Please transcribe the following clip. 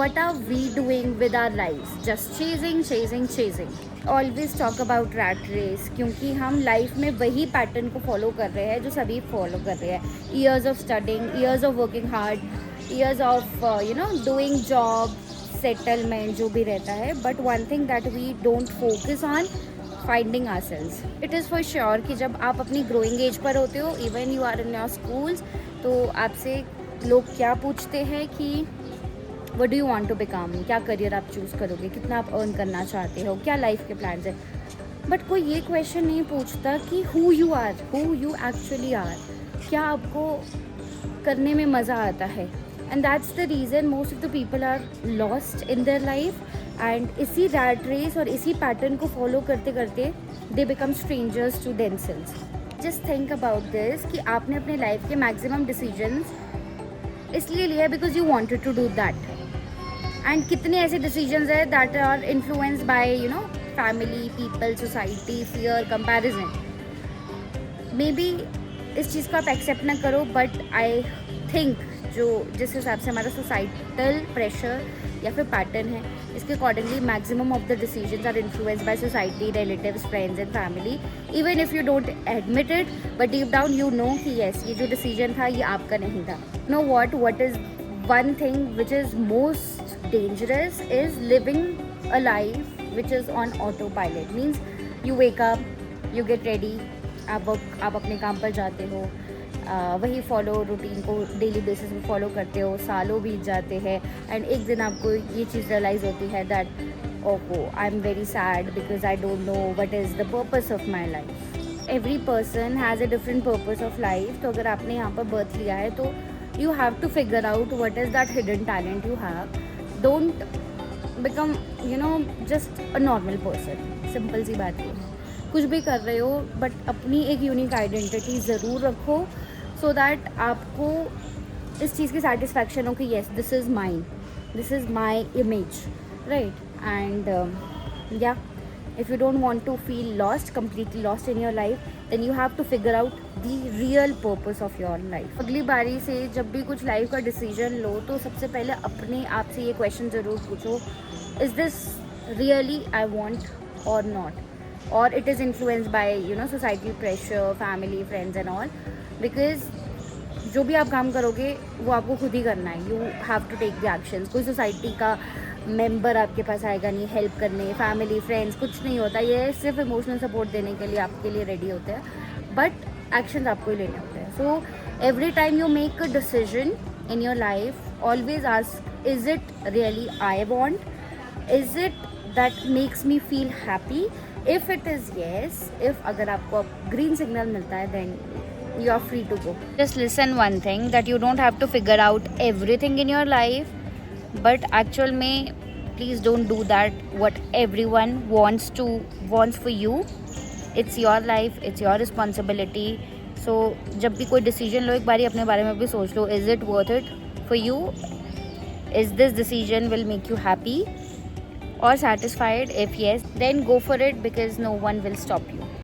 What are we doing with our lives? Just chasing. Always talk about rat race, क्योंकि हम life में वही pattern को follow कर रहे हैं जो सभी फॉलो कर रहे हैं. Years of studying, years of working hard, years of doing job, settlement जो भी रहता है. But one thing that we don't focus on, finding ourselves. It is for sure कि जब आप अपनी ग्रोइंग एज पर होते हो, even you are in your schools, तो आपसे लोग क्या पूछते हैं कि what do you want to become, क्या करियर आप चूज़ करोगे, कितना आप अर्न करना चाहते हो, क्या लाइफ के प्लान्स हैं. बट कोई ये क्वेश्चन नहीं पूछता कि हु यू एक्चुअली आर, क्या आपको करने में मज़ा आता है. And that's the reason most of the people are lost in their life. And इसी रैट रेस और इसी पैटर्न को फॉलो करते करते they become strangers to themselves. Just think about this कि आपने अपने लाइफ के मैक्सिमम डिसीजंस इसलिए लिया because you wanted to do that. And कितने ऐसे डिसीजंस है that are influenced by family, people, society, fear, comparison. Maybe इस चीज़ को आप एक्सेप्ट ना करो, बट आई थिंक जो जिस हिसाब से हमारा सोसाइटल प्रेशर या फिर पैटर्न है, इसके accordingly maximum of the decisions are influenced by society, relatives, friends and family. Even if you don't admit it, but deep down you know कि येस, ये जो डिसीजन था ये आपका नहीं था. No what is one thing which is most dangerous is living a life which is on autopilot. Means you wake up, you get ready, आप अपने काम पर जाते हो, वही फॉलो रूटीन को डेली बेसिस पे फॉलो करते हो, सालों बीत जाते हैं. एंड एक दिन आपको ये चीज़ रियलाइज़ होती है दैट ओहो, I am very sad because I don't know what is the purpose of my life. Every person has a different purpose of life. तो अगर आपने यहाँ पर बर्थ लिया है तो you have to figure out what is that hidden talent you have. Don't become just a normal person. Simple सी बात है. कुछ भी कर रहे हो बट अपनी एक यूनिक आइडेंटिटी ज़रूर रखो, सो दैट आपको इस चीज़ की सेटिस्फैक्शन हो कि yes, this is mine, this is my image, right. And या if you don't want to feel lost, completely lost in your life, then you have to figure out the real purpose of your life. अगली बारी से जब भी कुछ life का decision लो तो सबसे पहले अपने आप से ये क्वेश्चन ज़रूर पूछो, is this really I want और नॉट, और it is influenced by society pressure, family, friends and all. Because जो भी आप काम करोगे वो आपको खुद ही करना है. You have to take the actions. कोई सोसाइटी का मेंबर आपके पास आएगा नहीं हेल्प करने, फैमिली, फ्रेंड्स कुछ नहीं होता. ये सिर्फ इमोशनल सपोर्ट देने के लिए आपके लिए रेडी होते हैं, बट एक्शंस आपको ही लेने होते हैं. So every time you make a decision in your life, always ask, is it really I want, is it that makes me feel happy. If it is yes, if अगर आपको green signal मिलता है, then you are free to go. Just listen one thing, that you don't have to figure out everything in your life, but actual में please don't do that what everyone wants for you. It's your life, it's your responsibility. So जब भी कोई decision लो, एक बारी अपने बारे में भी सोच लो, is it worth it for you? Is this decision will make you happy or satisfied? If yes, then go for it, because no one will stop you.